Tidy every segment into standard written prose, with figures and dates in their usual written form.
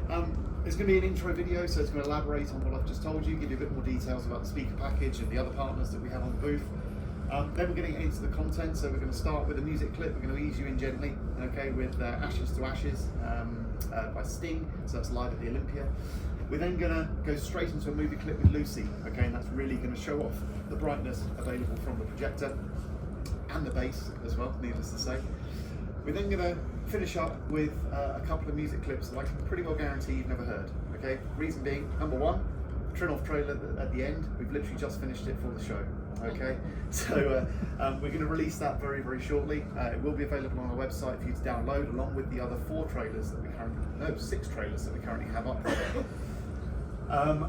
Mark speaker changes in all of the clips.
Speaker 1: It's going to be an intro video, so it's going to elaborate on what I've just told you, give you a bit more details about the speaker package and the other partners that we have on the booth. Then we're going to get into the content, so we're going to start with a music clip. We're going to ease you in gently, okay, with Ashes to Ashes by Sting, so that's live at the Olympia. We're then going to go straight into a movie clip with Lucy, okay, and that's really going to show off the brightness available from the projector and the bass as well, needless to say. We're then going to finish up with a couple of music clips that I can pretty well guarantee you've never heard, okay? Reason being, number one, Trinnov trailer at the end. We've literally just finished it for the show, okay? So we're going to release that very, very shortly. It will be available on our website for you to download, along with the other 6 trailers that we currently have up.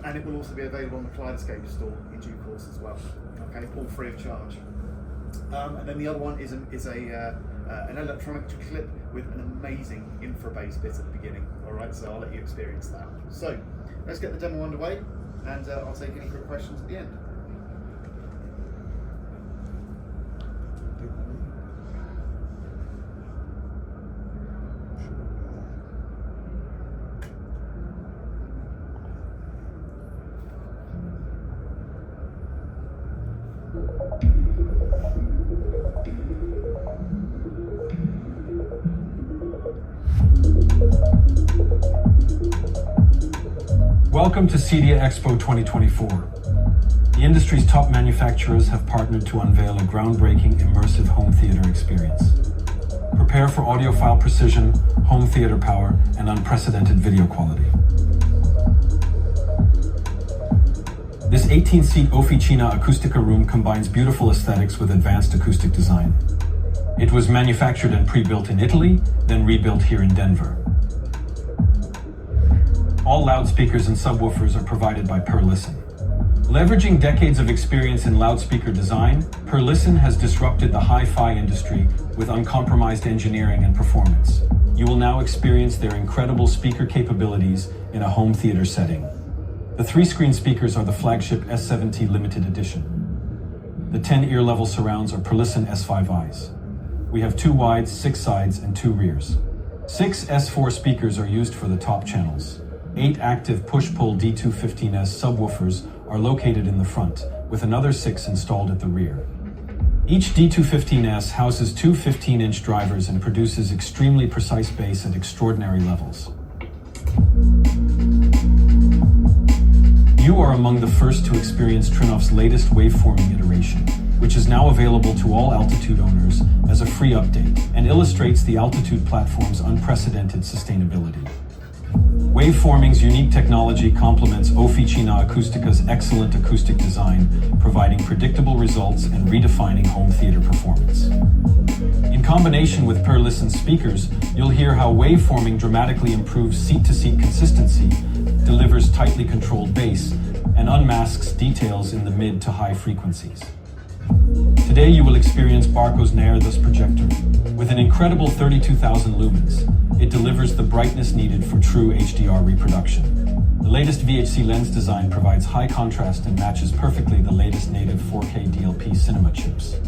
Speaker 1: And it will also be available on the Kaleidoscope store in due course as well, okay? All free of charge. And then the other one is an electronic clip with an amazing infra bass bit at the beginning. All right, so I'll let you experience that. So let's get the demo underway, and I'll take any quick questions at the end.
Speaker 2: Welcome to Cedia Expo 2024. The industry's top manufacturers have partnered to unveil a groundbreaking immersive home theater experience. Prepare for audiophile precision, home theater power, and unprecedented video quality. This 18-seat Officina Acustica room combines beautiful aesthetics with advanced acoustic design. It was manufactured and pre-built in Italy, then rebuilt here in Denver. All loudspeakers and subwoofers are provided by Perlisten. Leveraging decades of experience in loudspeaker design, Perlisten has disrupted the hi-fi industry with uncompromised engineering and performance. You will now experience their incredible speaker capabilities in a home theater setting. The 3-screen speakers are the flagship S70 limited edition. The 10 ear-level surrounds are Perlisten S5Is. We have 2 wides, 6 sides, and 2 rears. 6 S4 speakers are used for the top channels. 8 active push-pull D215S subwoofers are located in the front, with another 6 installed at the rear. Each D215S houses 2 15-inch drivers and produces extremely precise bass at extraordinary levels. You are among the first to experience Trinnov's latest waveforming iteration, which is now available to all Altitude owners as a free update and illustrates the Altitude platform's unprecedented sustainability. Waveforming's unique technology complements Officina Acustica's excellent acoustic design, providing predictable results and redefining home theater performance. In combination with Perlisten speakers, you'll hear how waveforming dramatically improves seat-to-seat consistency, delivers tightly controlled bass, and unmasks details in the mid to high frequencies. Today you will experience Barco's Nervous Projector. With an incredible 32,000 lumens, it delivers the brightness needed for true HDR reproduction. The latest VHC lens design provides high contrast and matches perfectly the latest native 4K DLP cinema chips.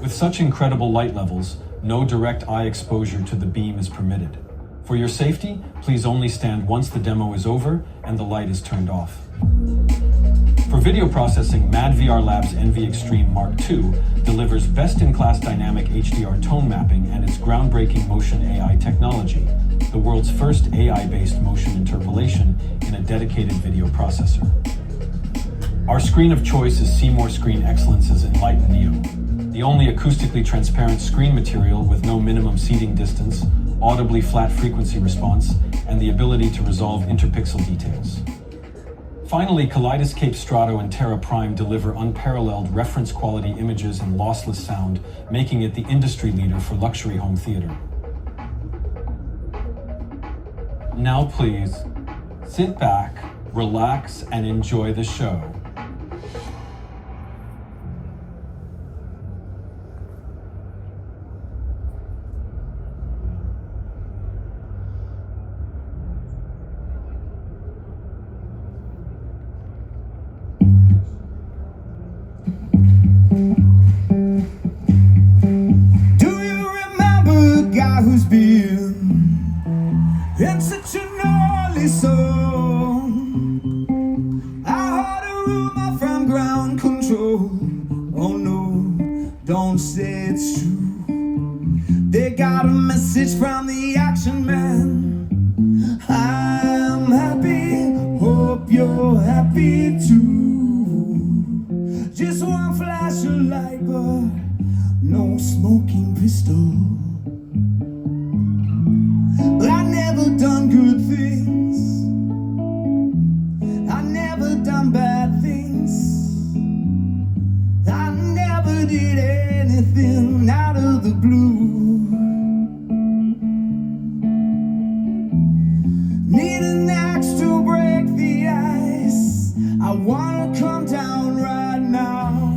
Speaker 2: With such incredible light levels, no direct eye exposure to the beam is permitted. For your safety, please only stand once the demo is over and the light is turned off. For video processing, MadVR Labs NV Extreme Mark II delivers best-in-class dynamic HDR tone mapping and its groundbreaking motion AI technology, the world's first AI-based motion interpolation in a dedicated video processor. Our screen of choice is Seymour Screen Excellence's Enlighten Neo, the only acoustically transparent screen material with no minimum seating distance, audibly flat frequency response, and the ability to resolve interpixel details. Finally, Kaleidoscape Strato and Terra Prime deliver unparalleled reference quality images and lossless sound, making it the industry leader for luxury home theater. Now please, sit back, relax, and enjoy the show.
Speaker 3: Who's been in such an all me so. I heard a rumor from ground control. Oh no, don't say it's true. They got a message from the action man. I'm happy, hope you're happy too. Just one flash of light, but no smoking pistol. But I never done good things, I never done bad things, I never did anything out of the blue. Need an axe to break the ice, I wanna come down right now.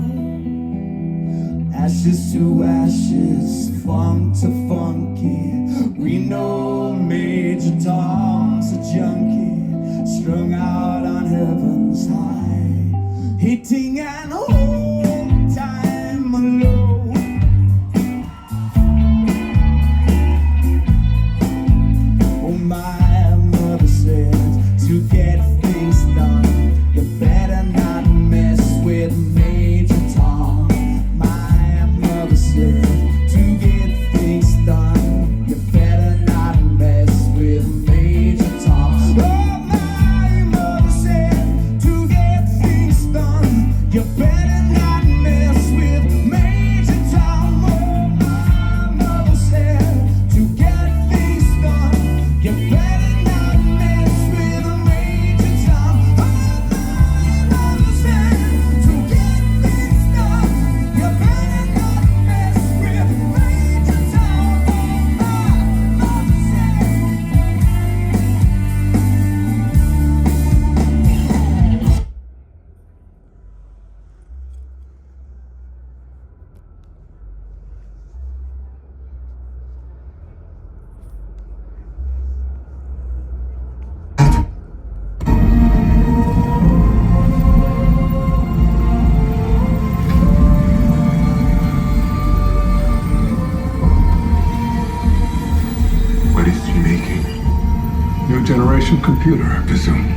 Speaker 3: Ashes to ashes, funk to funky. We know Major Tom's a junkie, strung out on heaven's high, hitting an old time low. Oh, my mother said to get things done, you better not mess with Major Tom. My mother said to get things done, you better not mess with Major Tom. Oh, my mother said to get things done, you better not mess with Major Tom. Oh, my mother said to get things done, you better not mess with Major Tom. Oh, my mother said to get things done, you better not mess with Major Tom. Oh, my mother said.
Speaker 4: What is he making? New generation computer, I presume.